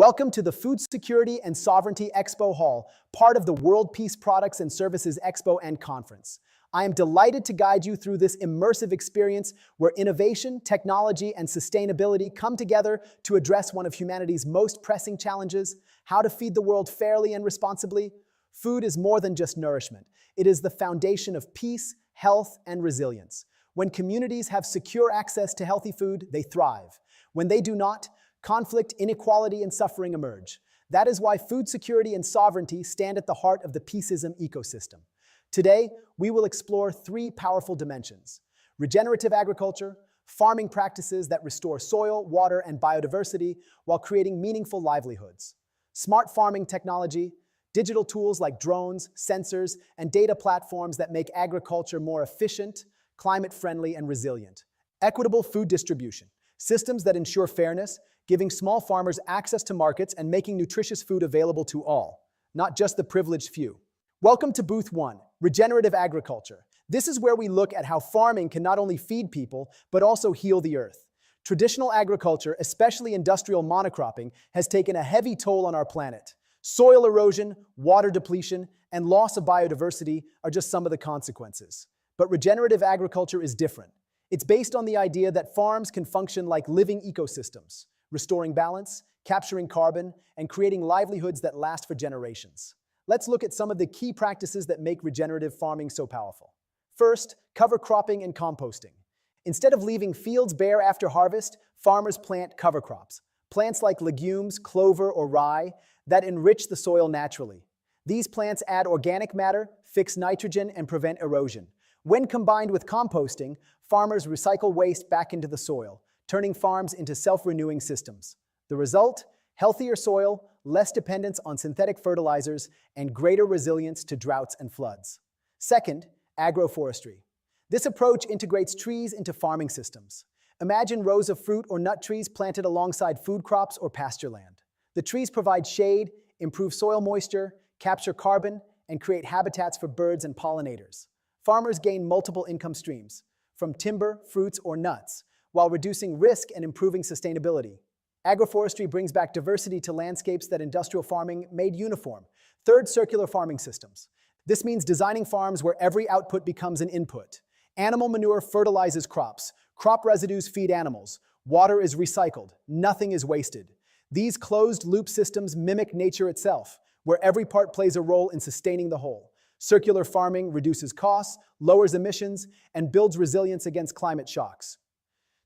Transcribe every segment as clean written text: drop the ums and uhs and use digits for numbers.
Welcome to the Food Security and Sovereignty Expo Hall, part of the World Peace Products and Services Expo and Conference. I am delighted to guide you through this immersive experience where innovation, technology, and sustainability come together to address one of humanity's most pressing challenges: how to feed the world fairly and responsibly. Food is more than just nourishment. It is the foundation of peace, health, and resilience. When communities have secure access to healthy food, they thrive. When they do not, conflict, inequality, and suffering emerge. That is why food security and sovereignty stand at the heart of the peaceism ecosystem. Today, we will explore three powerful dimensions: regenerative agriculture, farming practices that restore soil, water, and biodiversity while creating meaningful livelihoods; smart farming technology, digital tools like drones, sensors, and data platforms that make agriculture more efficient, climate-friendly, and resilient; equitable food distribution, systems that ensure fairness, giving small farmers access to markets and making nutritious food available to all, not just the privileged few. Welcome to Booth 1, Regenerative Agriculture. This is where we look at how farming can not only feed people, but also heal the earth. Traditional agriculture, especially industrial monocropping, has taken a heavy toll on our planet. Soil erosion, water depletion, and loss of biodiversity are just some of the consequences. But regenerative agriculture is different. It's based on the idea that farms can function like living ecosystems, restoring balance, capturing carbon, and creating livelihoods that last for generations. Let's look at some of the key practices that make regenerative farming so powerful. First, cover cropping and composting. Instead of leaving fields bare after harvest, farmers plant cover crops, plants like legumes, clover, or rye, that enrich the soil naturally. These plants add organic matter, fix nitrogen, and prevent erosion. When combined with composting, farmers recycle waste back into the soil, turning farms into self-renewing systems. The result? Healthier soil, less dependence on synthetic fertilizers, and greater resilience to droughts and floods. Second, agroforestry. This approach integrates trees into farming systems. Imagine rows of fruit or nut trees planted alongside food crops or pasture land. The trees provide shade, improve soil moisture, capture carbon, and create habitats for birds and pollinators. Farmers gain multiple income streams, from timber, fruits, or nuts, while reducing risk and improving sustainability. Agroforestry brings back diversity to landscapes that industrial farming made uniform. Third, circular farming systems. This means designing farms where every output becomes an input. Animal manure fertilizes crops. Crop residues feed animals. Water is recycled. Nothing is wasted. These closed-loop systems mimic nature itself, where every part plays a role in sustaining the whole. Circular farming reduces costs, lowers emissions, and builds resilience against climate shocks.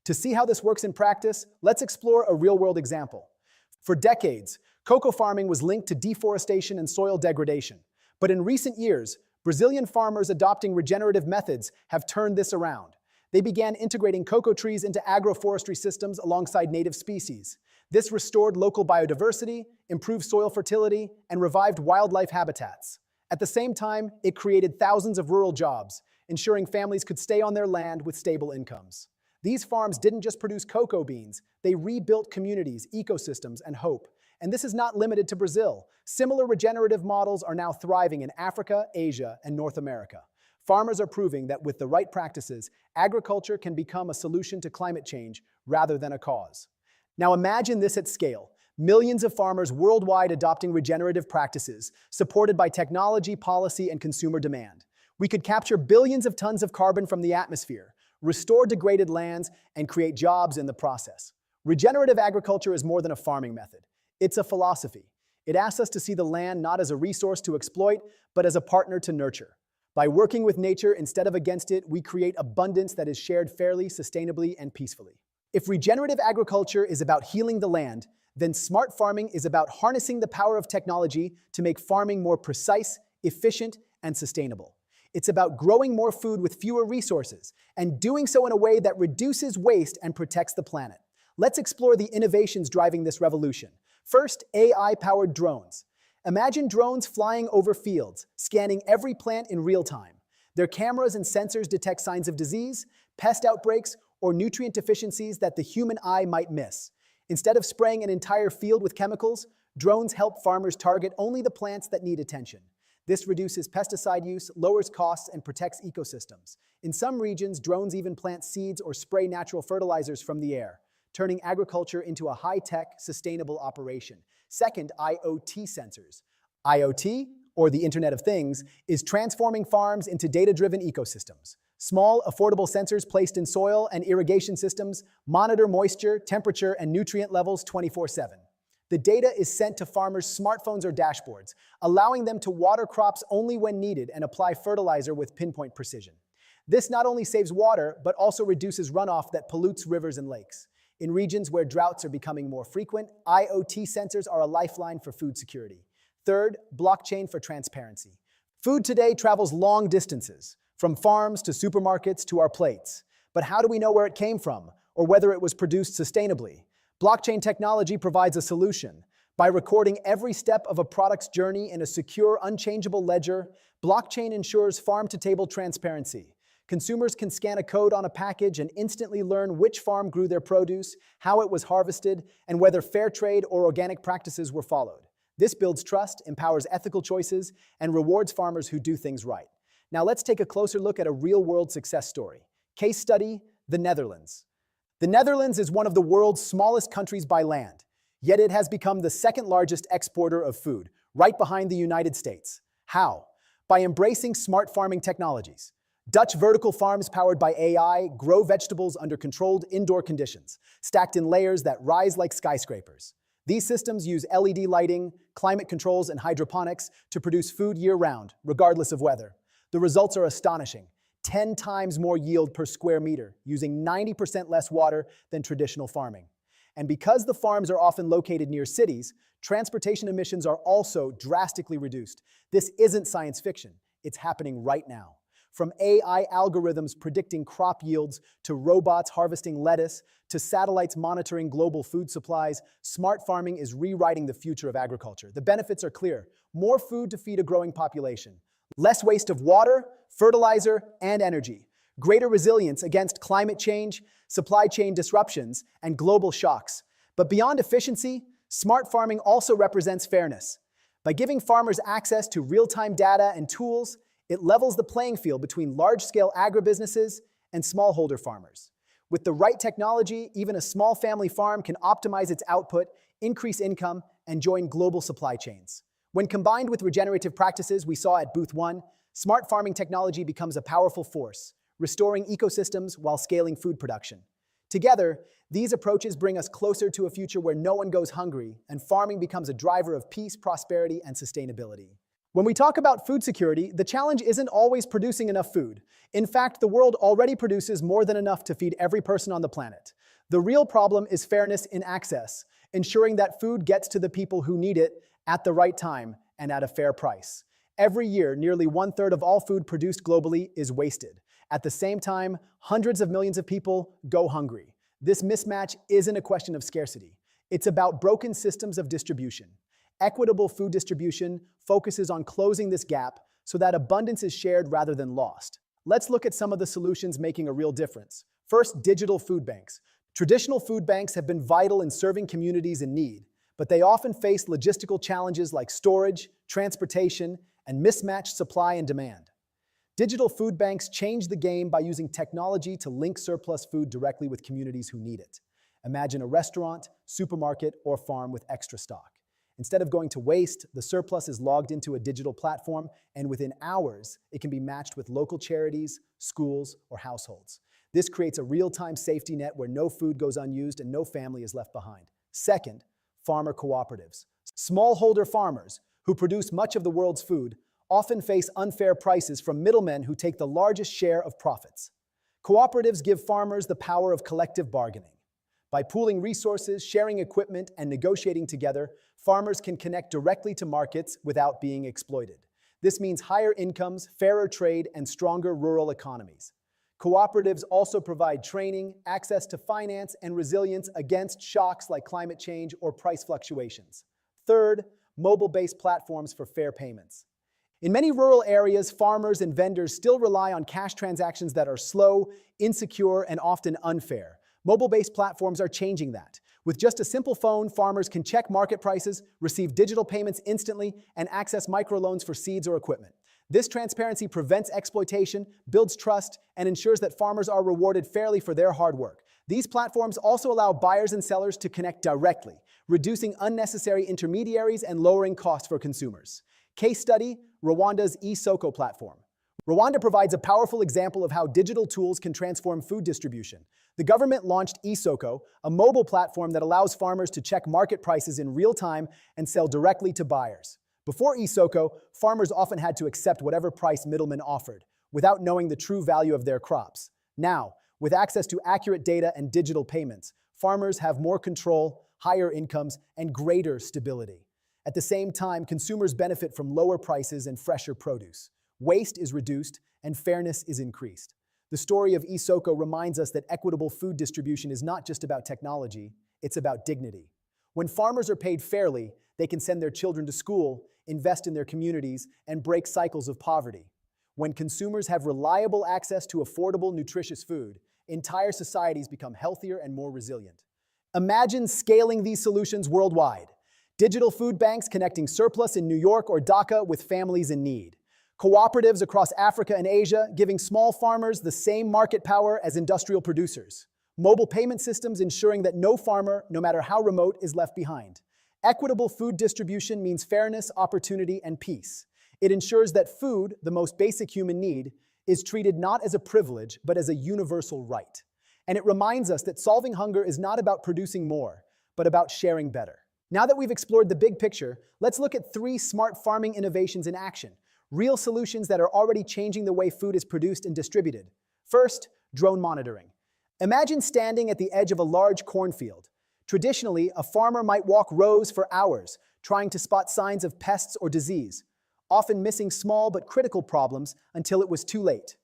To see how this works in practice, let's explore a real-world example. For decades, cocoa farming was linked to deforestation and soil degradation. But in recent years, Brazilian farmers adopting regenerative methods have turned this around. They began integrating cocoa trees into agroforestry systems alongside native species. This restored local biodiversity, improved soil fertility, and revived wildlife habitats. At the same time, it created thousands of rural jobs, ensuring families could stay on their land with stable incomes. These farms didn't just produce cocoa beans, they rebuilt communities, ecosystems, and hope. And this is not limited to Brazil. Similar regenerative models are now thriving in Africa, Asia, and North America. Farmers are proving that with the right practices, agriculture can become a solution to climate change rather than a cause. Now imagine this at scale. Millions of farmers worldwide adopting regenerative practices, supported by technology, policy, and consumer demand. We could capture billions of tons of carbon from the atmosphere, restore degraded lands, and create jobs in the process. Regenerative agriculture is more than a farming method. It's a philosophy. It asks us to see the land not as a resource to exploit, but as a partner to nurture. By working with nature instead of against it, we create abundance that is shared fairly, sustainably, and peacefully. If regenerative agriculture is about healing the land, then smart farming is about harnessing the power of technology to make farming more precise, efficient, and sustainable. It's about growing more food with fewer resources, and doing so in a way that reduces waste and protects the planet. Let's explore the innovations driving this revolution. First, AI-powered drones. Imagine drones flying over fields, scanning every plant in real time. Their cameras and sensors detect signs of disease, pest outbreaks, or nutrient deficiencies that the human eye might miss. Instead of spraying an entire field with chemicals, drones help farmers target only the plants that need attention. This reduces pesticide use, lowers costs, and protects ecosystems. In some regions, drones even plant seeds or spray natural fertilizers from the air, turning agriculture into a high-tech, sustainable operation. Second, IoT sensors. IoT, or the Internet of Things, is transforming farms into data-driven ecosystems. Small, affordable sensors placed in soil and irrigation systems monitor moisture, temperature, and nutrient levels 24/7. The data is sent to farmers' smartphones or dashboards, allowing them to water crops only when needed and apply fertilizer with pinpoint precision. This not only saves water, but also reduces runoff that pollutes rivers and lakes. In regions where droughts are becoming more frequent, IoT sensors are a lifeline for food security. Third, blockchain for transparency. Food today travels long distances, from farms to supermarkets to our plates. But how do we know where it came from, or whether it was produced sustainably? Blockchain technology provides a solution. By recording every step of a product's journey in a secure, unchangeable ledger, blockchain ensures farm-to-table transparency. Consumers can scan a code on a package and instantly learn which farm grew their produce, how it was harvested, and whether fair trade or organic practices were followed. This builds trust, empowers ethical choices, and rewards farmers who do things right. Now let's take a closer look at a real-world success story. Case study, the Netherlands. The Netherlands is one of the world's smallest countries by land, yet it has become the second largest exporter of food, right behind the United States. How? By embracing smart farming technologies. Dutch vertical farms powered by AI grow vegetables under controlled indoor conditions, stacked in layers that rise like skyscrapers. These systems use LED lighting, climate controls, and hydroponics to produce food year-round, regardless of weather. The results are astonishing. 10 times more yield per square meter, using 90% less water than traditional farming. And because the farms are often located near cities, transportation emissions are also drastically reduced. This isn't science fiction. It's happening right now. From AI algorithms predicting crop yields, to robots harvesting lettuce, to satellites monitoring global food supplies, smart farming is rewriting the future of agriculture. The benefits are clear. More food to feed a growing population. Less waste of water, fertilizer, and energy. Greater resilience against climate change, supply chain disruptions, and global shocks. But beyond efficiency, smart farming also represents fairness. By giving farmers access to real-time data and tools, it levels the playing field between large-scale agribusinesses and smallholder farmers. With the right technology, even a small family farm can optimize its output, increase income, and join global supply chains. When combined with regenerative practices we saw at Booth 1, smart farming technology becomes a powerful force, restoring ecosystems while scaling food production. Together, these approaches bring us closer to a future where no one goes hungry and farming becomes a driver of peace, prosperity, and sustainability. When we talk about food security, the challenge isn't always producing enough food. In fact, the world already produces more than enough to feed every person on the planet. The real problem is fairness in access, ensuring that food gets to the people who need it at the right time and at a fair price. Every year, nearly 1/3 of all food produced globally is wasted. At the same time, hundreds of millions of people go hungry. This mismatch isn't a question of scarcity. It's about broken systems of distribution. Equitable food distribution focuses on closing this gap so that abundance is shared rather than lost. Let's look at some of the solutions making a real difference. First, digital food banks. Traditional food banks have been vital in serving communities in need, but they often face logistical challenges like storage, transportation, and mismatched supply and demand. Digital food banks change the game by using technology to link surplus food directly with communities who need it. Imagine a restaurant, supermarket, or farm with extra stock. Instead of going to waste, the surplus is logged into a digital platform, and within hours, it can be matched with local charities, schools, or households. This creates a real-time safety net where no food goes unused and no family is left behind. Second, farmer cooperatives. Smallholder farmers, who produce much of the world's food, often face unfair prices from middlemen who take the largest share of profits. Cooperatives give farmers the power of collective bargaining. By pooling resources, sharing equipment, and negotiating together, farmers can connect directly to markets without being exploited. This means higher incomes, fairer trade, and stronger rural economies. Cooperatives also provide training, access to finance, and resilience against shocks like climate change or price fluctuations. Third, mobile-based platforms for fair payments. In many rural areas, farmers and vendors still rely on cash transactions that are slow, insecure, and often unfair. Mobile-based platforms are changing that. With just a simple phone, farmers can check market prices, receive digital payments instantly, and access microloans for seeds or equipment. This transparency prevents exploitation, builds trust, and ensures that farmers are rewarded fairly for their hard work. These platforms also allow buyers and sellers to connect directly, reducing unnecessary intermediaries and lowering costs for consumers. Case study, Rwanda's eSoko platform. Rwanda provides a powerful example of how digital tools can transform food distribution. The government launched eSoko, a mobile platform that allows farmers to check market prices in real time and sell directly to buyers. Before eSoko, farmers often had to accept whatever price middlemen offered, without knowing the true value of their crops. Now, with access to accurate data and digital payments, farmers have more control, higher incomes, and greater stability. At the same time, consumers benefit from lower prices and fresher produce. Waste is reduced, and fairness is increased. The story of eSoko reminds us that equitable food distribution is not just about technology, it's about dignity. When farmers are paid fairly, they can send their children to school, invest in their communities, and break cycles of poverty. When consumers have reliable access to affordable, nutritious food, entire societies become healthier and more resilient. Imagine scaling these solutions worldwide. Digital food banks connecting surplus in New York or Dhaka with families in need. Cooperatives across Africa and Asia giving small farmers the same market power as industrial producers. Mobile payment systems ensuring that no farmer, no matter how remote, is left behind. Equitable food distribution means fairness, opportunity, and peace. It ensures that food, the most basic human need, is treated not as a privilege, but as a universal right. And it reminds us that solving hunger is not about producing more, but about sharing better. Now that we've explored the big picture, let's look at 3 smart farming innovations in action. Real solutions that are already changing the way food is produced and distributed. First, drone monitoring. Imagine standing at the edge of a large cornfield. Traditionally, a farmer might walk rows for hours, trying to spot signs of pests or disease, often missing small but critical problems until it was too late.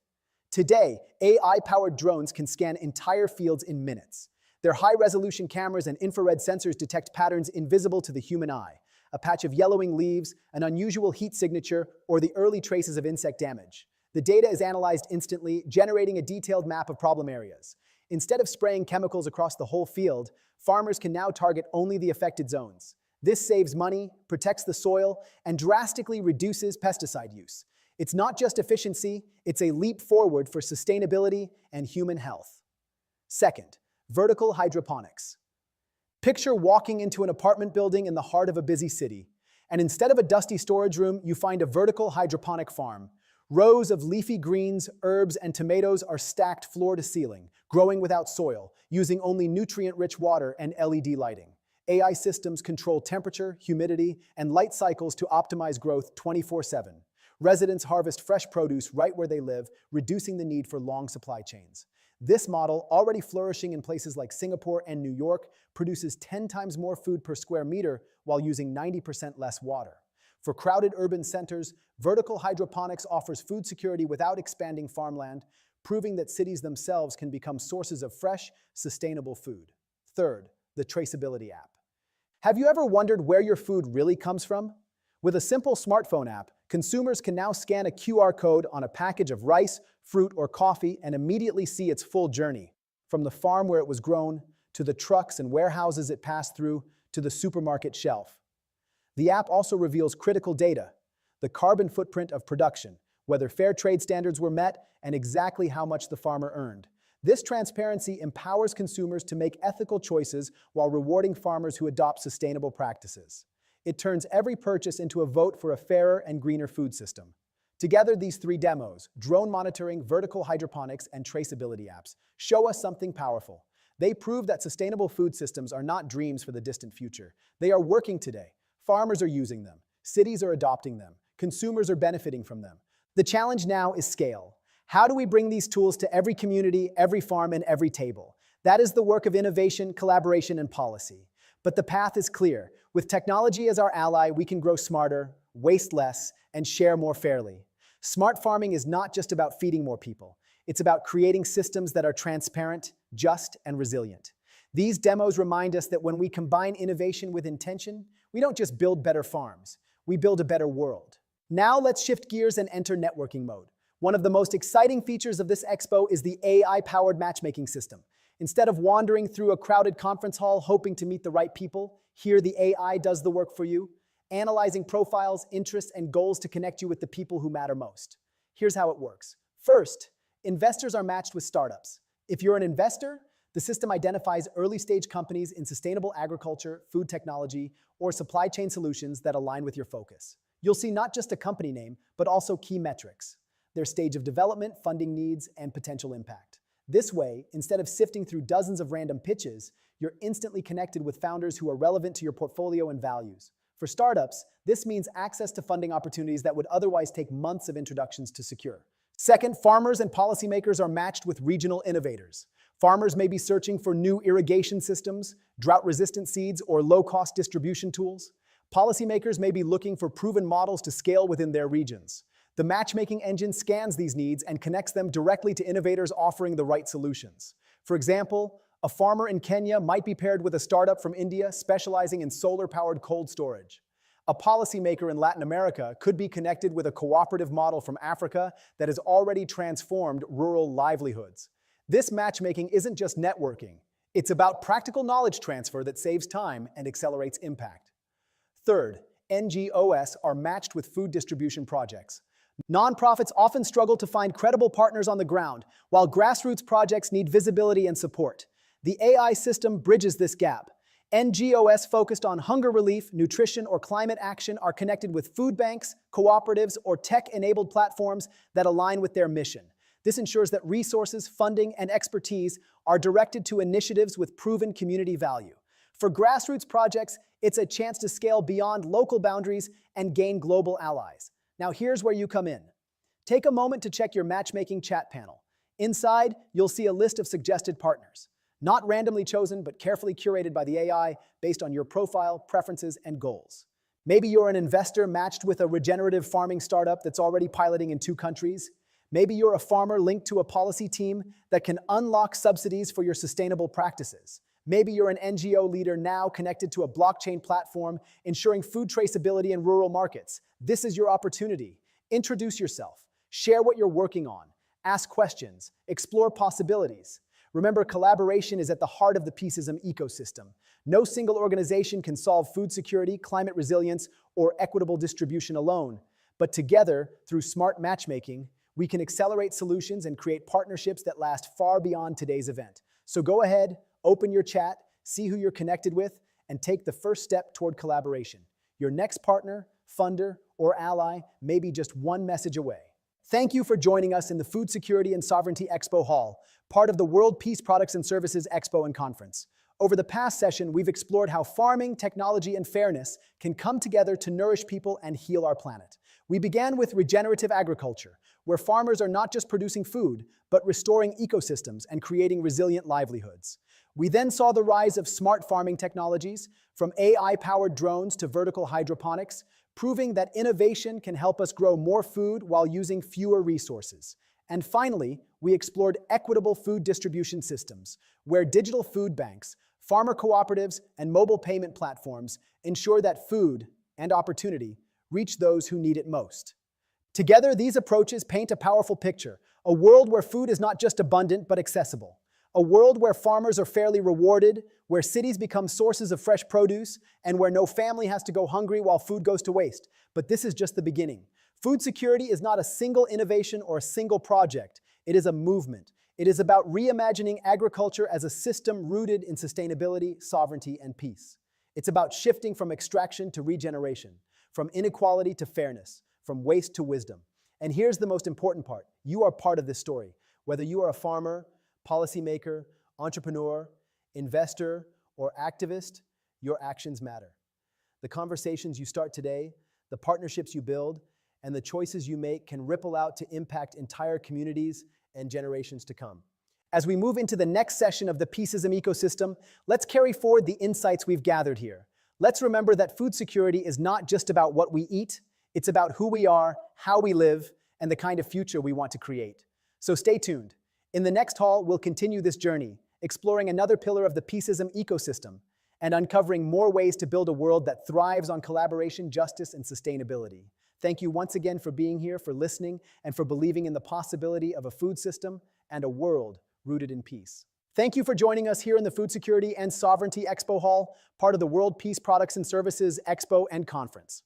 Today, AI-powered drones can scan entire fields in minutes. Their high-resolution cameras and infrared sensors detect patterns invisible to the human eye, a patch of yellowing leaves, an unusual heat signature, or the early traces of insect damage. The data is analyzed instantly, generating a detailed map of problem areas. Instead of spraying chemicals across the whole field, farmers can now target only the affected zones. This saves money, protects the soil, and drastically reduces pesticide use. It's not just efficiency, it's a leap forward for sustainability and human health. Second, vertical hydroponics. Picture walking into an apartment building in the heart of a busy city, and instead of a dusty storage room, you find a vertical hydroponic farm. Rows of leafy greens, herbs, and tomatoes are stacked floor to ceiling, growing without soil, using only nutrient-rich water and LED lighting. AI systems control temperature, humidity, and light cycles to optimize growth 24/7. Residents harvest fresh produce right where they live, reducing the need for long supply chains. This model, already flourishing in places like Singapore and New York, produces 10 times more food per square meter while using 90% less water. For crowded urban centers, vertical hydroponics offers food security without expanding farmland, proving that cities themselves can become sources of fresh, sustainable food. Third, the traceability app. Have you ever wondered where your food really comes from? With a simple smartphone app, consumers can now scan a QR code on a package of rice, fruit, or coffee and immediately see its full journey, from the farm where it was grown, to the trucks and warehouses it passed through, to the supermarket shelf. The app also reveals critical data, the carbon footprint of production, whether fair trade standards were met, and exactly how much the farmer earned. This transparency empowers consumers to make ethical choices while rewarding farmers who adopt sustainable practices. It turns every purchase into a vote for a fairer and greener food system. Together, these 3 demos, drone monitoring, vertical hydroponics, and traceability apps, show us something powerful. They prove that sustainable food systems are not dreams for the distant future. They are working today. Farmers are using them. Cities are adopting them. Consumers are benefiting from them. The challenge now is scale. How do we bring these tools to every community, every farm, and every table? That is the work of innovation, collaboration, and policy. But the path is clear. With technology as our ally, we can grow smarter, waste less, and share more fairly. Smart farming is not just about feeding more people. It's about creating systems that are transparent, just, and resilient. These demos remind us that when we combine innovation with intention, we don't just build better farms, we build a better world. Now let's shift gears and enter networking mode. One of the most exciting features of this expo is the AI-powered matchmaking system. Instead of wandering through a crowded conference hall hoping to meet the right people, here the AI does the work for you. analyzing profiles, interests, and goals to connect you with the people who matter most. Here's how it works. First, investors are matched with startups. If you're an investor, the system identifies early-stage companies in sustainable agriculture, food technology, or supply chain solutions that align with your focus. You'll see not just a company name, but also key metrics, their stage of development, funding needs, and potential impact. This way, instead of sifting through dozens of random pitches, you're instantly connected with founders who are relevant to your portfolio and values. For startups, this means access to funding opportunities that would otherwise take months of introductions to secure. Second, farmers and policymakers are matched with regional innovators. Farmers may be searching for new irrigation systems, drought-resistant seeds, or low-cost distribution tools. Policymakers may be looking for proven models to scale within their regions. The matchmaking engine scans these needs and connects them directly to innovators offering the right solutions. For example, a farmer in Kenya might be paired with a startup from India specializing in solar-powered cold storage. A policymaker in Latin America could be connected with a cooperative model from Africa that has already transformed rural livelihoods. This matchmaking isn't just networking. It's about practical knowledge transfer that saves time and accelerates impact. Third, NGOs are matched with food distribution projects. Nonprofits often struggle to find credible partners on the ground, while grassroots projects need visibility and support. The AI system bridges this gap. NGOs focused on hunger relief, nutrition, or climate action are connected with food banks, cooperatives, or tech-enabled platforms that align with their mission. This ensures that resources, funding, and expertise are directed to initiatives with proven community value. For grassroots projects, it's a chance to scale beyond local boundaries and gain global allies. Now here's where you come in. Take a moment to check your matchmaking chat panel. Inside, you'll see a list of suggested partners. Not randomly chosen, but carefully curated by the AI based on your profile, preferences, and goals. Maybe you're an investor matched with a regenerative farming startup that's already piloting in 2 countries. Maybe you're a farmer linked to a policy team that can unlock subsidies for your sustainable practices. Maybe you're an NGO leader now connected to a blockchain platform ensuring food traceability in rural markets. This is your opportunity. Introduce yourself. Share what you're working on. Ask questions. Explore possibilities. Remember, collaboration is at the heart of the Peaceism ecosystem. No single organization can solve food security, climate resilience, or equitable distribution alone. But together, through smart matchmaking, we can accelerate solutions and create partnerships that last far beyond today's event. So go ahead, open your chat, see who you're connected with, and take the first step toward collaboration. Your next partner, funder, or ally may be just one message away. Thank you for joining us in the Food Security and Sovereignty Expo Hall, part of the World Peace Products and Services Expo and Conference. Over the past session, we've explored how farming, technology, and fairness can come together to nourish people and heal our planet. We began with regenerative agriculture, where farmers are not just producing food, but restoring ecosystems and creating resilient livelihoods. We then saw the rise of smart farming technologies, from AI-powered drones to vertical hydroponics, proving that innovation can help us grow more food while using fewer resources. And finally, we explored equitable food distribution systems, where digital food banks, farmer cooperatives, and mobile payment platforms ensure that food and opportunity reach those who need it most. Together, these approaches paint a powerful picture, a world where food is not just abundant but accessible. A world where farmers are fairly rewarded, where cities become sources of fresh produce, and where no family has to go hungry while food goes to waste. But this is just the beginning. Food security is not a single innovation or a single project. It is a movement. It is about reimagining agriculture as a system rooted in sustainability, sovereignty, and peace. It's about shifting from extraction to regeneration, from inequality to fairness, from waste to wisdom. And here's the most important part. You are part of this story. Whether you are a farmer, policymaker, entrepreneur, investor, or activist, your actions matter. The conversations you start today, the partnerships you build, and the choices you make can ripple out to impact entire communities and generations to come. As we move into the next session of the Peaceism ecosystem, let's carry forward the insights we've gathered here. Let's remember that food security is not just about what we eat, it's about who we are, how we live, and the kind of future we want to create. So stay tuned. In the next hall, we'll continue this journey, exploring another pillar of the Peaceism ecosystem and uncovering more ways to build a world that thrives on collaboration, justice, and sustainability. Thank you once again for being here, for listening, and for believing in the possibility of a food system and a world rooted in peace. Thank you for joining us here in the Food Security and Sovereignty Expo Hall, part of the World Peace Products and Services Expo and Conference.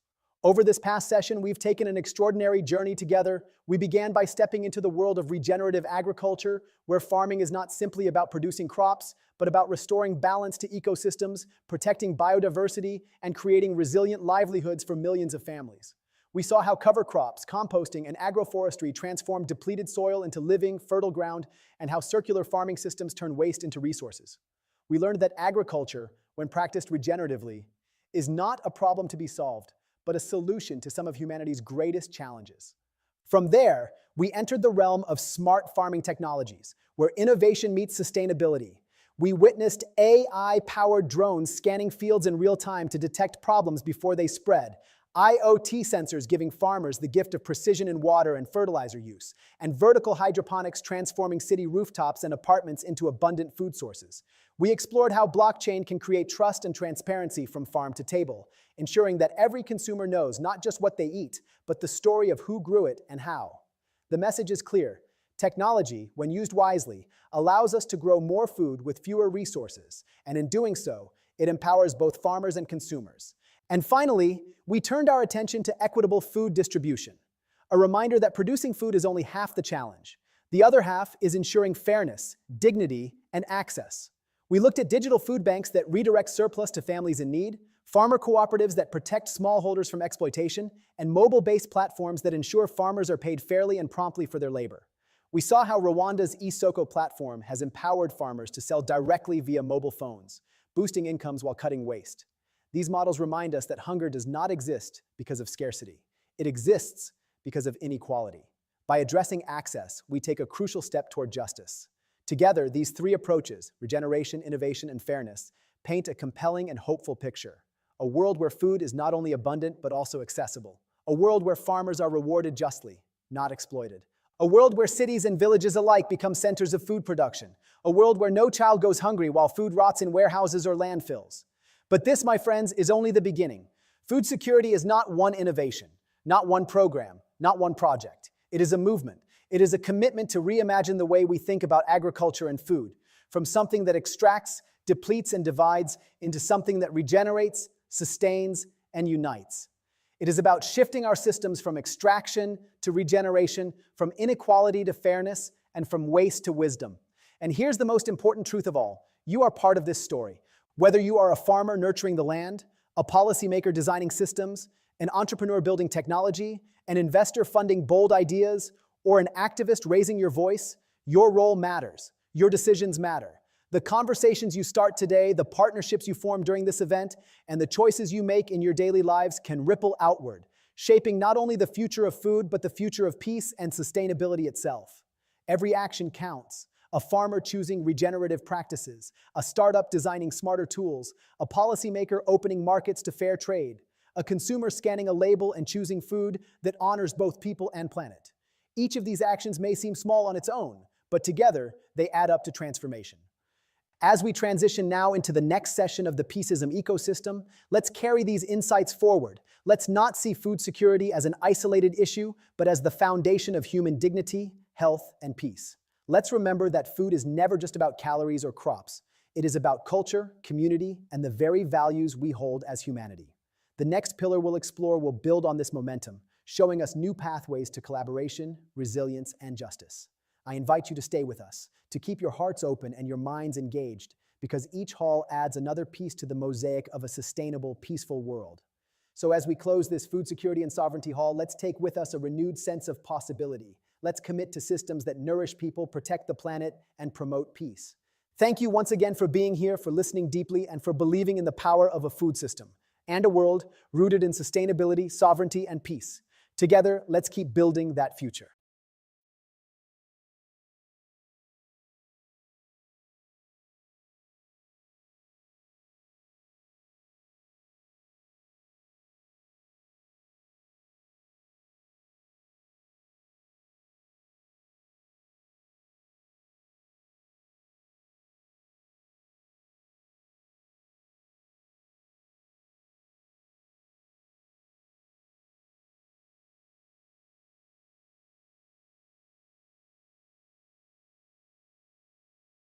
Over this past session, we've taken an extraordinary journey together. We began by stepping into the world of regenerative agriculture, where farming is not simply about producing crops, but about restoring balance to ecosystems, protecting biodiversity, and creating resilient livelihoods for millions of families. We saw how cover crops, composting, and agroforestry transform depleted soil into living, fertile ground, and how circular farming systems turn waste into resources. We learned that agriculture, when practiced regeneratively, is not a problem to be solved, but a solution to some of humanity's greatest challenges. From there, we entered the realm of smart farming technologies, where innovation meets sustainability. We witnessed AI-powered drones scanning fields in real time to detect problems before they spread, IoT sensors giving farmers the gift of precision in water and fertilizer use, and vertical hydroponics transforming city rooftops and apartments into abundant food sources. We explored how blockchain can create trust and transparency from farm to table, ensuring that every consumer knows not just what they eat, but the story of who grew it and how. The message is clear. Technology, when used wisely, allows us to grow more food with fewer resources, and in doing so, it empowers both farmers and consumers. And finally, we turned our attention to equitable food distribution, a reminder that producing food is only half the challenge. The other half is ensuring fairness, dignity, and access. We looked at digital food banks that redirect surplus to families in need, farmer cooperatives that protect smallholders from exploitation, and mobile-based platforms that ensure farmers are paid fairly and promptly for their labor. We saw how Rwanda's eSoko platform has empowered farmers to sell directly via mobile phones, boosting incomes while cutting waste. These models remind us that hunger does not exist because of scarcity. It exists because of inequality. By addressing access, we take a crucial step toward justice. Together, these three approaches, regeneration, innovation, and fairness, paint a compelling and hopeful picture. A world where food is not only abundant, but also accessible. A world where farmers are rewarded justly, not exploited. A world where cities and villages alike become centers of food production. A world where no child goes hungry while food rots in warehouses or landfills. But this, my friends, is only the beginning. Food security is not one innovation, not one program, not one project. It is a movement. It is a commitment to reimagine the way we think about agriculture and food, from something that extracts, depletes, and divides into something that regenerates, sustains, and unites. It is about shifting our systems from extraction to regeneration, from inequality to fairness, and from waste to wisdom. And here's the most important truth of all. You are part of this story. Whether you are a farmer nurturing the land, a policymaker designing systems, an entrepreneur building technology, an investor funding bold ideas, or an activist raising your voice, your role matters. Your decisions matter. The conversations you start today, the partnerships you form during this event, and the choices you make in your daily lives can ripple outward, shaping not only the future of food, but the future of peace and sustainability itself. Every action counts. A farmer choosing regenerative practices, a startup designing smarter tools, a policymaker opening markets to fair trade, a consumer scanning a label and choosing food that honors both people and planet. Each of these actions may seem small on its own, but together they add up to transformation. As we transition now into the next session of the Peaceism ecosystem, let's carry these insights forward. Let's not see food security as an isolated issue, but as the foundation of human dignity, health, and peace. Let's remember that food is never just about calories or crops. It is about culture, community, and the very values we hold as humanity. The next pillar we'll explore will build on this momentum, showing us new pathways to collaboration, resilience, and justice. I invite you to stay with us, to keep your hearts open and your minds engaged, because each hall adds another piece to the mosaic of a sustainable, peaceful world. So as we close this Food Security and Sovereignty Hall, let's take with us a renewed sense of possibility. Let's commit to systems that nourish people, protect the planet, and promote peace. Thank you once again for being here, for listening deeply, and for believing in the power of a food system and a world rooted in sustainability, sovereignty, and peace. Together, let's keep building that future.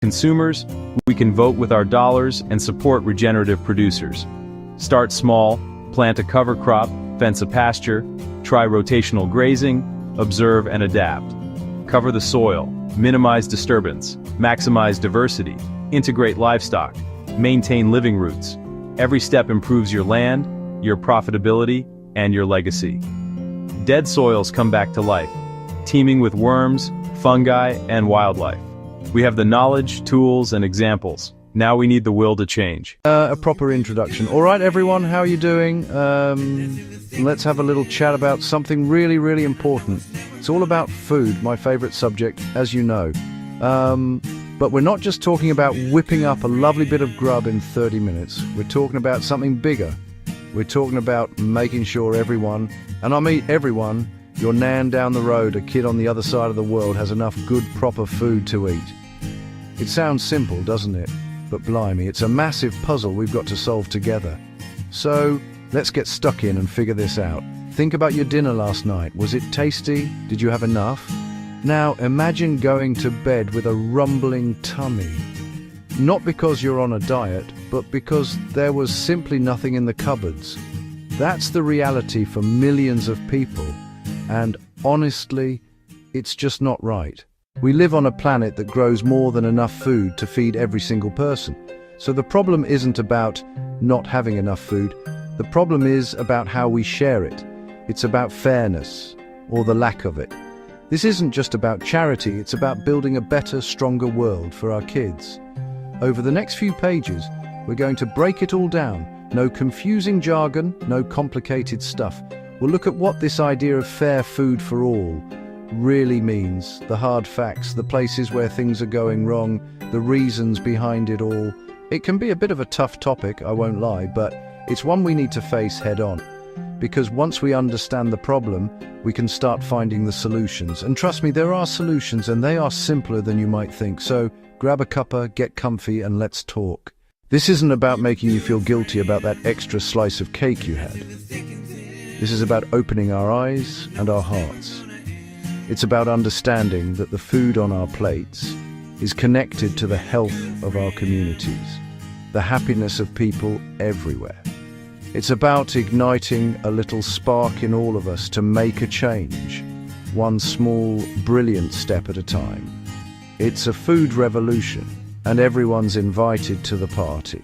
Consumers, we can vote with our dollars and support regenerative producers. Start small, plant a cover crop, Fence a pasture, try rotational grazing, observe and adapt. Cover the soil, minimize disturbance, maximize diversity, integrate livestock, maintain living routes. Every step improves your land, your profitability, and your legacy. Dead soils come back to life, teeming with worms, fungi, and wildlife. We have the knowledge, tools, and examples. Now we need the will to change. A proper introduction. All right, everyone, how are you doing? Let's have a little chat about something really, really important. It's all about food, my favorite subject, as you know. But we're not just talking about whipping up a lovely bit of grub in 30 minutes. We're talking about something bigger. We're talking about making sure everyone, and I mean everyone, your nan down the road, a kid on the other side of the world, has enough good, proper food to eat. It sounds simple, doesn't it? But blimey, it's a massive puzzle we've got to solve together. So, let's get stuck in and figure this out. Think about your dinner last night. Was it tasty? Did you have enough? Now, imagine going to bed with a rumbling tummy. Not because you're on a diet, but because there was simply nothing in the cupboards. That's the reality for millions of people. And honestly, it's just not right. We live on a planet that grows more than enough food to feed every single person. So the problem isn't about not having enough food. The problem is about how we share it. It's about fairness, or the lack of it. This isn't just about charity, it's about building a better, stronger world for our kids. Over the next few pages, we're going to break it all down. No confusing jargon, no complicated stuff. We'll look at what this idea of fair food for all really means, the hard facts, the places where things are going wrong, the reasons behind it all. It can be a bit of a tough topic, I won't lie, but it's one we need to face head on. Because once we understand the problem, we can start finding the solutions. And trust me, there are solutions, and they are simpler than you might think. So grab a cuppa, get comfy, and let's talk. This isn't about making you feel guilty about that extra slice of cake you had. This is about opening our eyes and our hearts. It's about understanding that the food on our plates is connected to the health of our communities, the happiness of people everywhere. It's about igniting a little spark in all of us to make a change, one small, brilliant step at a time. It's a food revolution, and everyone's invited to the party.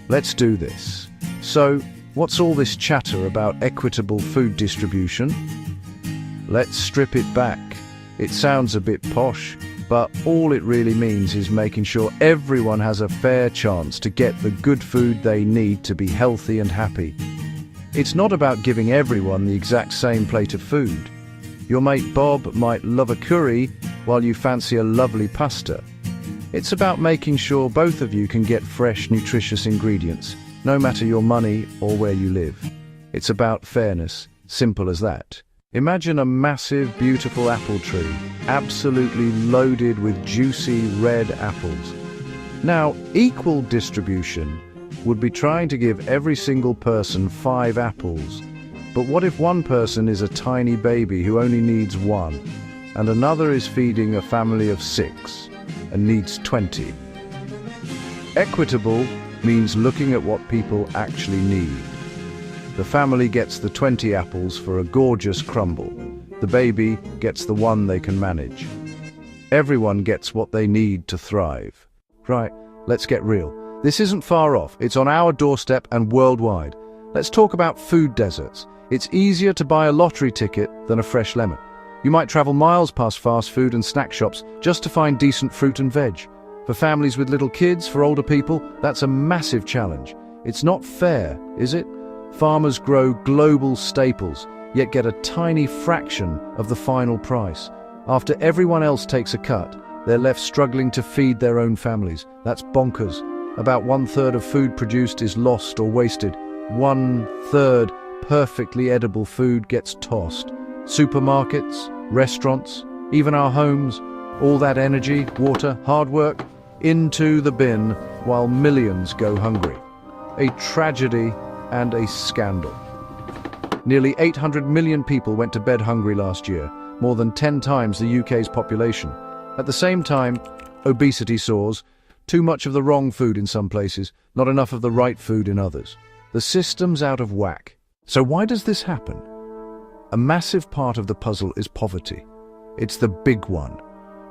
Let's do this. So, what's all this chatter about equitable food distribution? Let's strip it back. It sounds a bit posh, but all it really means is making sure everyone has a fair chance to get the good food they need to be healthy and happy. It's not about giving everyone the exact same plate of food. Your mate Bob might love a curry while you fancy a lovely pasta. It's about making sure both of you can get fresh, nutritious ingredients, no matter your money or where you live. It's about fairness, simple as that. Imagine a massive, beautiful apple tree, absolutely loaded with juicy red apples. Now, equal distribution would be trying to give every single person 5 apples. But what if one person is a tiny baby who only needs 1, and another is feeding a family of 6 and needs 20? Equitable means looking at what people actually need. The family gets the 20 apples for a gorgeous crumble. The baby gets the 1 they can manage. Everyone gets what they need to thrive. Right, let's get real. This isn't far off. It's on our doorstep and worldwide. Let's talk about food deserts. It's easier to buy a lottery ticket than a fresh lemon. You might travel miles past fast food and snack shops just to find decent fruit and veg. For families with little kids, for older people, that's a massive challenge. It's not fair, is it? Farmers grow global staples, yet get a tiny fraction of the final price. After everyone else takes a cut, they're left struggling to feed their own families. That's bonkers. About 1/3 of food produced is lost or wasted. 1/3 perfectly edible food gets tossed. Supermarkets, restaurants, even our homes, all that energy, water, hard work, into the bin while millions go hungry. A tragedy and a scandal. Nearly 800 million people went to bed hungry last year, more than 10 times the UK's population. At the same time, obesity soars, too much of the wrong food in some places, not enough of the right food in others. The system's out of whack. So why does this happen? A massive part of the puzzle is poverty. It's the big one.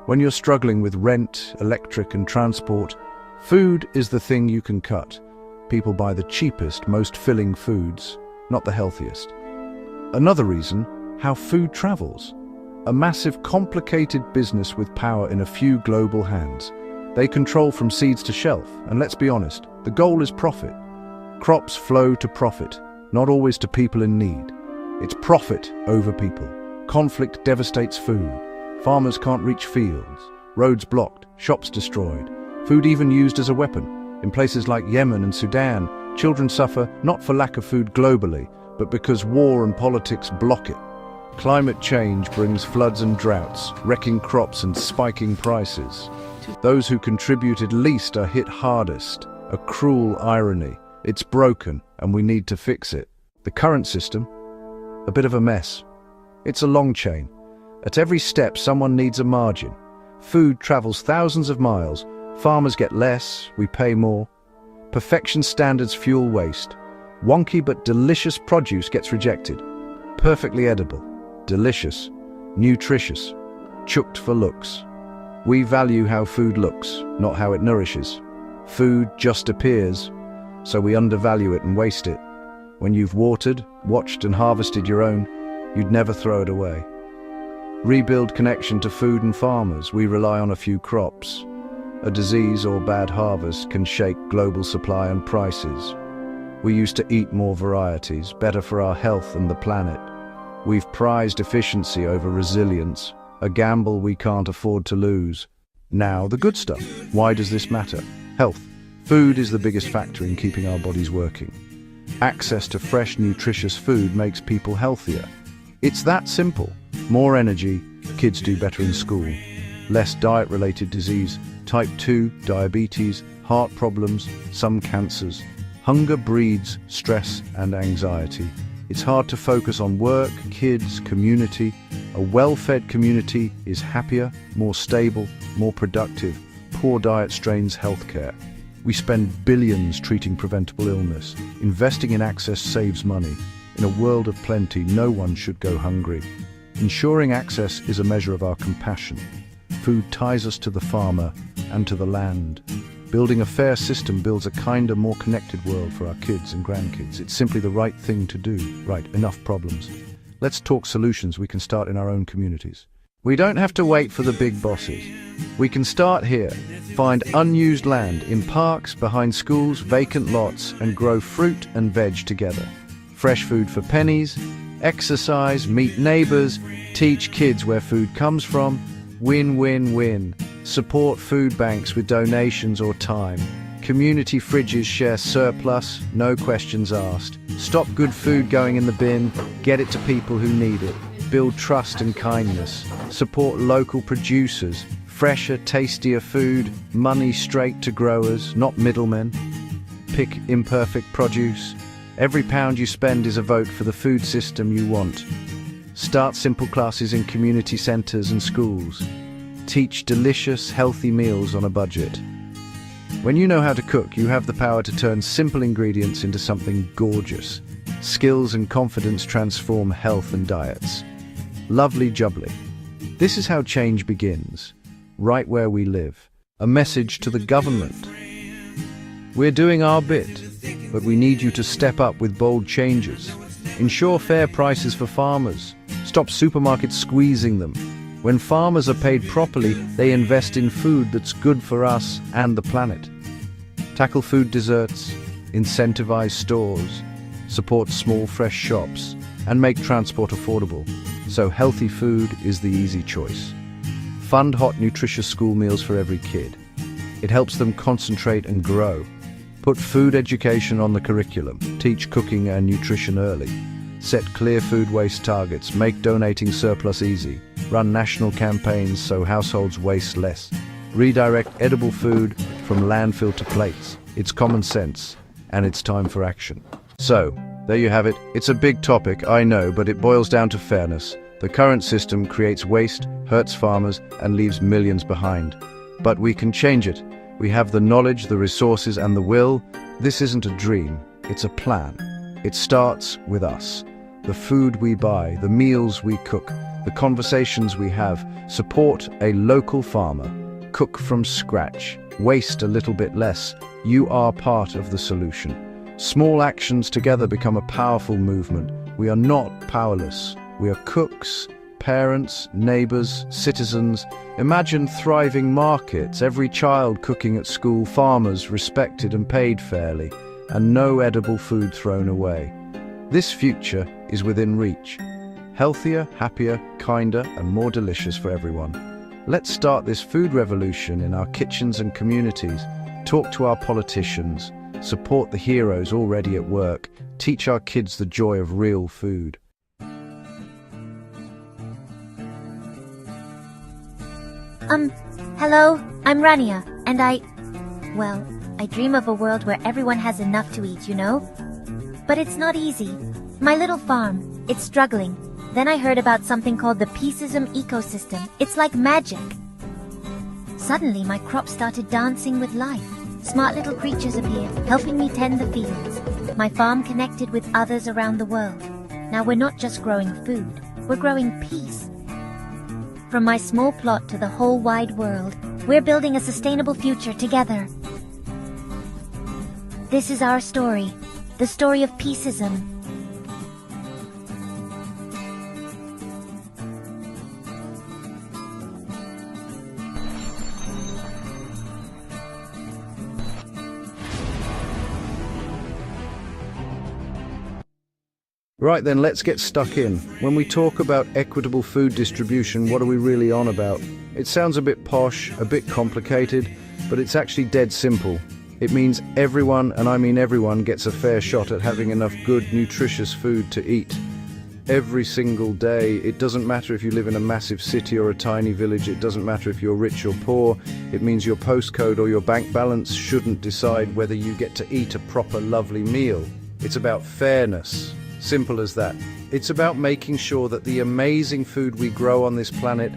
When you're struggling with rent, electric, and transport, food is the thing you can cut. People buy the cheapest, most filling foods, not the healthiest. Another reason, how food travels. A massive, complicated business with power in a few global hands. They control from seeds to shelf, and let's be honest, the goal is profit. Crops flow to profit, not always to people in need. It's profit over people. Conflict devastates food. Farmers can't reach fields. Roads blocked, shops destroyed. Food even used as a weapon. In places like Yemen and Sudan, children suffer not for lack of food globally, but because war and politics block it. Climate change brings floods and droughts, wrecking crops and spiking prices. Those who contributed least are hit hardest. A cruel irony. It's broken, and we need to fix it. The current system? A bit of a mess. It's a long chain. At every step, someone needs a margin. Food travels thousands of miles. Farmers get less, we pay more. Perfection standards fuel waste. Wonky but delicious produce gets rejected. Perfectly edible, delicious, nutritious, chucked for looks. We value how food looks, not how it nourishes. Food just appears, so we undervalue it and waste it. When you've watered, watched and harvested your own, you'd never throw it away. Rebuild connection to food and farmers. We rely on a few crops. A disease or bad harvest can shake global supply and prices. We used to eat more varieties, better for our health and the planet. We've prized efficiency over resilience, a gamble we can't afford to lose. Now, the good stuff. Why does this matter? Health. Food is the biggest factor in keeping our bodies working. Access to fresh, nutritious food makes people healthier. It's that simple. More energy, kids do better in school. Less diet-related disease, type 2, diabetes, heart problems, some cancers. Hunger breeds stress and anxiety. It's hard to focus on work, kids, community. A well-fed community is happier, more stable, more productive. Poor diet strains healthcare. We spend billions treating preventable illness. Investing in access saves money. In a world of plenty, no one should go hungry. Ensuring access is a measure of our compassion. Food ties us to the farmer and to the land. Building a fair system builds a kinder, more connected world for our kids and grandkids. It's simply the right thing to do. Right, enough problems. Let's talk solutions we can start in our own communities. We don't have to wait for the big bosses. We can start here. Find unused land in parks, behind schools, vacant lots, and grow fruit and veg together. Fresh food for pennies, exercise, meet neighbors, teach kids where food comes from. Win, win, win. Support food banks with donations or time. Community fridges share surplus, no questions asked. Stop good food going in the bin, get it to people who need it. Build trust and kindness. Support local producers. Fresher, tastier food, money straight to growers, not middlemen. Pick imperfect produce. Every pound you spend is a vote for the food system you want. Start simple classes in community centres and schools. Teach delicious, healthy meals on a budget. When you know how to cook, you have the power to turn simple ingredients into something gorgeous. Skills and confidence transform health and diets. Lovely jubbly. This is how change begins, right where we live. A message to the government. We're doing our bit, but we need you to step up with bold changes. Ensure fair prices for farmers. Stop supermarkets squeezing them. When farmers are paid properly, they invest in food that's good for us and the planet. Tackle food deserts, incentivize stores, support small fresh shops, and make transport affordable, so healthy food is the easy choice. Fund hot, nutritious school meals for every kid. It helps them concentrate and grow. Put food education on the curriculum. Teach cooking and nutrition early. Set clear food waste targets. Make donating surplus easy. Run national campaigns so households waste less. Redirect edible food from landfill to plates. It's common sense, and it's time for action. So, there you have it. It's a big topic, I know, but it boils down to fairness. The current system creates waste, hurts farmers, and leaves millions behind. But we can change it. We have the knowledge, the resources, and the will. This isn't a dream, it's a plan. It starts with us. The food we buy, the meals we cook, the conversations we have. Support a local farmer. Cook from scratch. Waste a little bit less. You are part of the solution. Small actions together become a powerful movement. We are not powerless. We are cooks, parents, neighbors, citizens. Imagine thriving markets, every child cooking at school, farmers respected and paid fairly, and no edible food thrown away. This future is within reach. Healthier, happier, kinder, and more delicious for everyone. Let's start this food revolution in our kitchens and communities. Talk to our politicians. Support the heroes already at work. Teach our kids the joy of real food. Hello, I'm Rania, and I dream of a world where everyone has enough to eat, you know? But it's not easy. My little farm, it's struggling. Then I heard about something called the Peaceism ecosystem. It's like magic. Suddenly, my crops started dancing with life. Smart little creatures appeared, helping me tend the fields. My farm connected with others around the world. Now we're not just growing food, we're growing peace. From my small plot to the whole wide world, we're building a sustainable future together. This is our story, the story of Peaceism. Right then, let's get stuck in. When we talk about equitable food distribution, what are we really on about? It sounds a bit posh, a bit complicated, but it's actually dead simple. It means everyone, and I mean everyone, gets a fair shot at having enough good, nutritious food to eat. Every single day. It doesn't matter if you live in a massive city or a tiny village. It doesn't matter if you're rich or poor. It means your postcode or your bank balance shouldn't decide whether you get to eat a proper, lovely meal. It's about fairness. Simple as that. It's about making sure that the amazing food we grow on this planet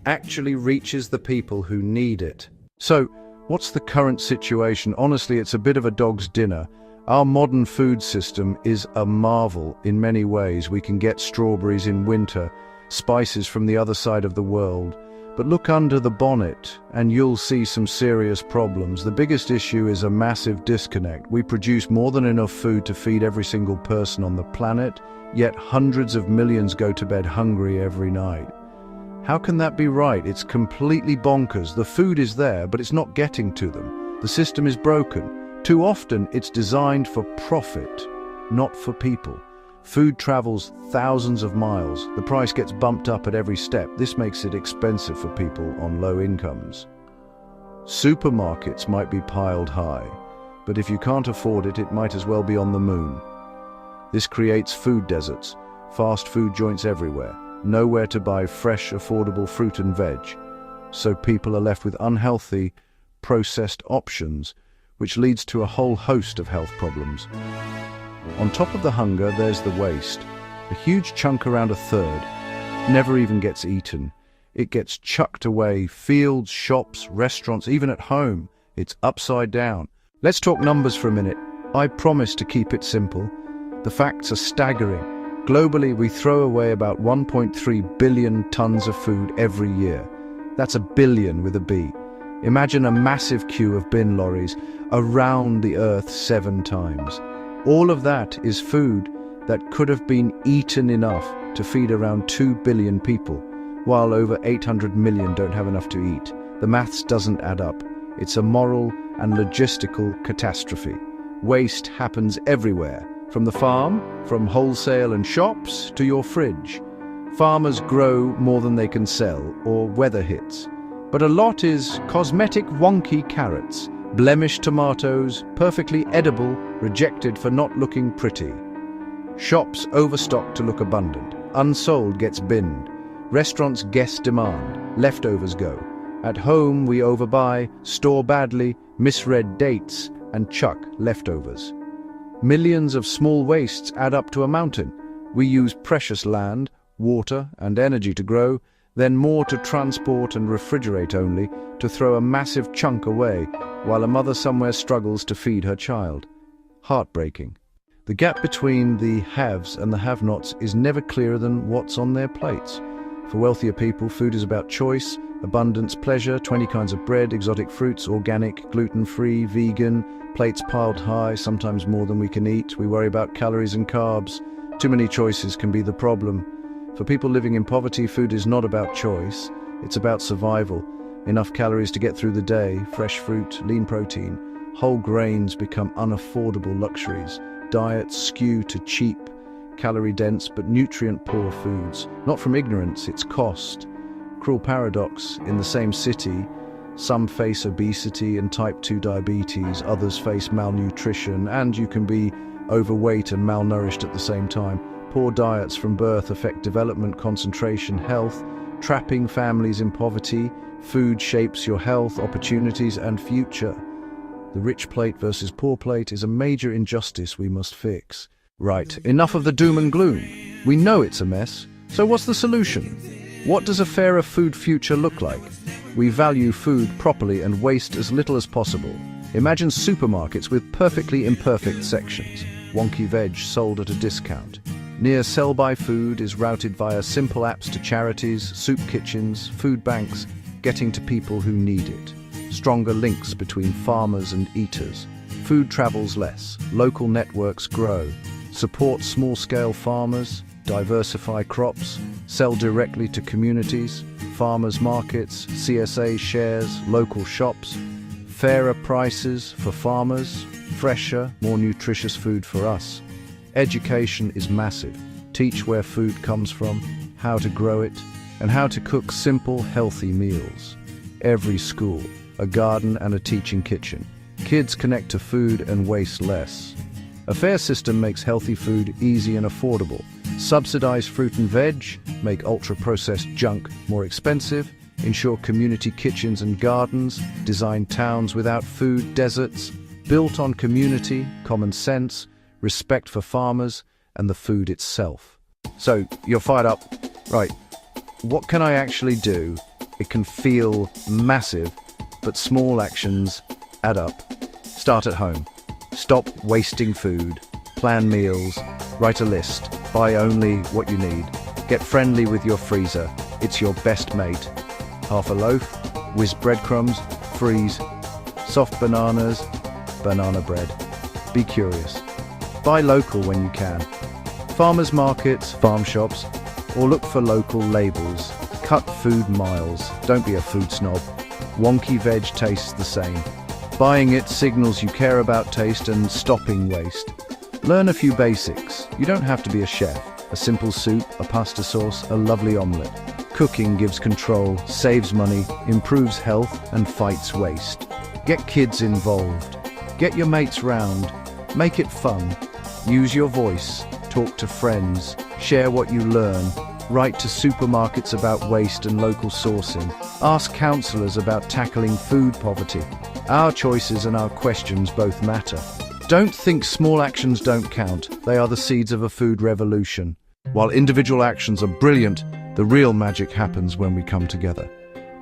actually reaches the people who need it. So, what's the current situation? Honestly, it's a bit of a dog's dinner. Our modern food system is a marvel in many ways. We can get strawberries in winter, spices from the other side of the world. But look under the bonnet and you'll see some serious problems. The biggest issue is a massive disconnect. We produce more than enough food to feed every single person on the planet, yet hundreds of millions go to bed hungry every night. How can that be right? It's completely bonkers. The food is there, but it's not getting to them. The system is broken. Too often, it's designed for profit, not for people. Food travels thousands of miles. The price gets bumped up at every step. This makes it expensive for people on low incomes. Supermarkets might be piled high, but if you can't afford it, it might as well be on the moon. This creates food deserts, fast food joints everywhere, nowhere to buy fresh, affordable fruit and veg. So people are left with unhealthy, processed options, which leads to a whole host of health problems. On top of the hunger, there's the waste. A huge chunk, around a third, never even gets eaten. It gets chucked away, fields, shops, restaurants, even at home. It's upside down. Let's talk numbers for a minute. I promise to keep it simple. The facts are staggering. Globally, we throw away about 1.3 billion tons of food every year. That's a billion with a B. Imagine a massive queue of bin lorries around the earth 7 times. All of that is food that could have been eaten enough to feed around 2 billion people, while over 800 million don't have enough to eat. The maths doesn't add up. It's a moral and logistical catastrophe. Waste happens everywhere, from the farm, from wholesale and shops, to your fridge. Farmers grow more than they can sell, or weather hits. But a lot is cosmetic wonky carrots, blemished tomatoes, perfectly edible, rejected for not looking pretty. Shops overstock to look abundant. Unsold gets binned. Restaurants guess demand. Leftovers go. At home we overbuy, store badly, misread dates, and chuck leftovers. Millions of small wastes add up to a mountain. We use precious land, water, and energy to grow, then more to transport and refrigerate only, to throw a massive chunk away, while a mother somewhere struggles to feed her child. Heartbreaking. The gap between the haves and the have-nots is never clearer than what's on their plates. For wealthier people, food is about choice, abundance, pleasure, 20 kinds of bread, exotic fruits, organic, gluten-free, vegan, plates piled high, sometimes more than we can eat. We worry about calories and carbs. Too many choices can be the problem. For people living in poverty, food is not about choice, it's about survival. Enough calories to get through the day, fresh fruit, lean protein. Whole grains become unaffordable luxuries. Diets skew to cheap, calorie-dense but nutrient-poor foods. Not from ignorance, it's cost. Cruel paradox, in the same city, some face obesity and type 2 diabetes, others face malnutrition, and you can be overweight and malnourished at the same time. Poor diets from birth affect development, concentration, health, trapping families in poverty. Food shapes your health, opportunities, and future. The rich plate versus poor plate is a major injustice we must fix. Right, enough of the doom and gloom. We know it's a mess, so what's the solution? What does a fairer food future look like? We value food properly and waste as little as possible. Imagine supermarkets with perfectly imperfect sections. Wonky veg sold at a discount. Near sell-by food is routed via simple apps to charities, soup kitchens, food banks, getting to people who need it. Stronger links between farmers and eaters. Food travels less, local networks grow. Support small-scale farmers, diversify crops, sell directly to communities, farmers markets, CSA shares, local shops, fairer prices for farmers, fresher, more nutritious food for us. Education is massive. Teach where food comes from, how to grow it, and how to cook simple, healthy meals. Every school, a garden and a teaching kitchen. Kids connect to food and waste less. A fair system makes healthy food easy and affordable. Subsidize fruit and veg, make ultra-processed junk more expensive, ensure community kitchens and gardens, design towns without food deserts, built on community, common sense, respect for farmers, and the food itself. So, you're fired up. Right, what can I actually do? It can feel massive, but small actions add up. Start at home. Stop wasting food. Plan meals. Write a list. Buy only what you need. Get friendly with your freezer. It's your best mate. Half a loaf, whiz breadcrumbs, freeze. Soft bananas, banana bread. Be curious. Buy local when you can. Farmers markets, farm shops, or look for local labels. Cut food miles. Don't be a food snob. Wonky veg tastes the same. Buying it signals you care about taste and stopping waste. Learn a few basics. You don't have to be a chef. A simple soup, a pasta sauce, a lovely omelette. Cooking gives control, saves money, improves health, and fights waste. Get kids involved. Get your mates round. Make it fun. Use your voice. Talk to friends. Share what you learn. Write to supermarkets about waste and local sourcing. Ask counsellors about tackling food poverty. Our choices and our questions both matter. Don't think small actions don't count. They are the seeds of a food revolution. While individual actions are brilliant, the real magic happens when we come together.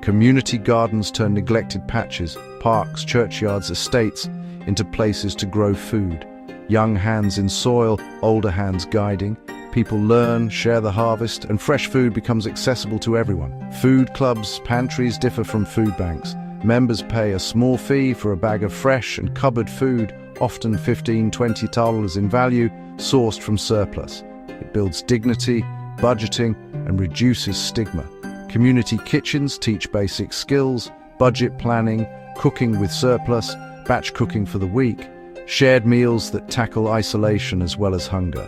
Community gardens turn neglected patches, parks, churchyards, estates into places to grow food. Young hands in soil, older hands guiding. People learn, share the harvest, and fresh food becomes accessible to everyone. Food clubs, pantries differ from food banks. Members pay a small fee for a bag of fresh and cupboard food, often $15–20 in value, sourced from surplus. It builds dignity, budgeting, and reduces stigma. Community kitchens teach basic skills, budget planning, cooking with surplus, batch cooking for the week, shared meals that tackle isolation as well as hunger.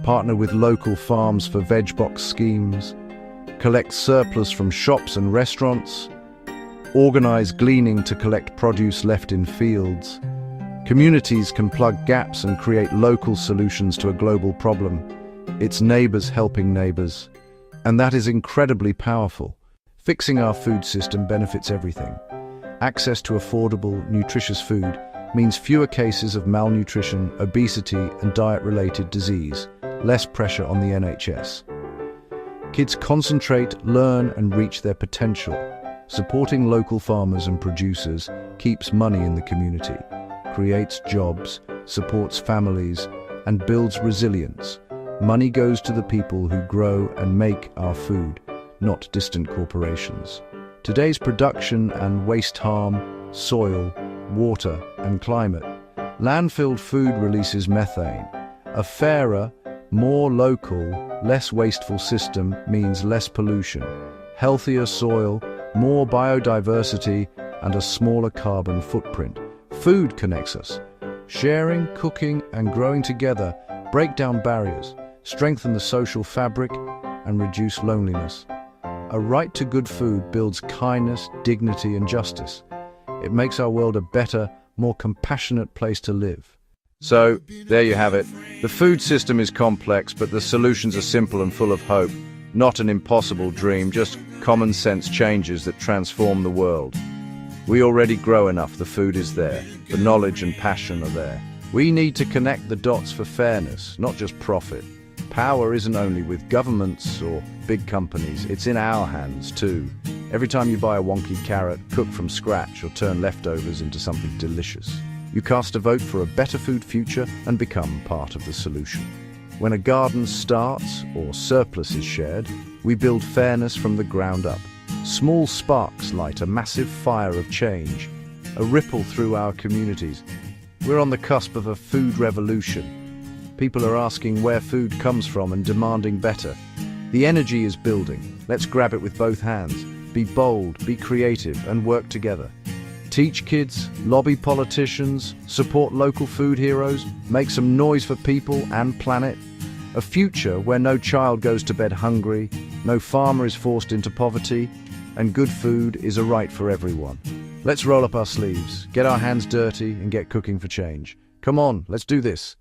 Partner with local farms for veg box schemes, collect surplus from shops and restaurants, organize gleaning to collect produce left in fields. Communities can plug gaps and create local solutions to a global problem. It's neighbors helping neighbors, and that is incredibly powerful. Fixing our food system benefits everything. Access to affordable, nutritious food means fewer cases of malnutrition, obesity, and diet-related disease. Less pressure on the NHS. Kids concentrate, learn, and reach their potential. Supporting local farmers and producers keeps money in the community, creates jobs, supports families, and builds resilience. Money goes to the people who grow and make our food, not distant corporations. Today's production and waste harm soil, water, and climate. Landfilled food releases methane. A fairer, more local, less wasteful system means less pollution, healthier soil, more biodiversity, and a smaller carbon footprint. Food connects us. Sharing, cooking, and growing together break down barriers, strengthen the social fabric, and reduce loneliness. A right to good food builds kindness, dignity, and justice. It makes our world a better, more compassionate place to live. So, there you have it. The food system is complex, but the solutions are simple and full of hope. Not an impossible dream, just common sense changes that transform the world. We already grow enough, the food is there. The knowledge and passion are there. We need to connect the dots for fairness, not just profit. Power isn't only with governments or big companies, it's in our hands too. Every time you buy a wonky carrot, cooked from scratch, or turn leftovers into something delicious, you cast a vote for a better food future and become part of the solution. When a garden starts or surplus is shared, we build fairness from the ground up. Small sparks light a massive fire of change, a ripple through our communities. We're on the cusp of a food revolution. People are asking where food comes from and demanding better. The energy is building. Let's grab it with both hands. Be bold, be creative, and work together. Teach kids, lobby politicians, support local food heroes, make some noise for people and planet. A future where no child goes to bed hungry, no farmer is forced into poverty, and good food is a right for everyone. Let's roll up our sleeves, get our hands dirty, and get cooking for change. Come on, let's do this.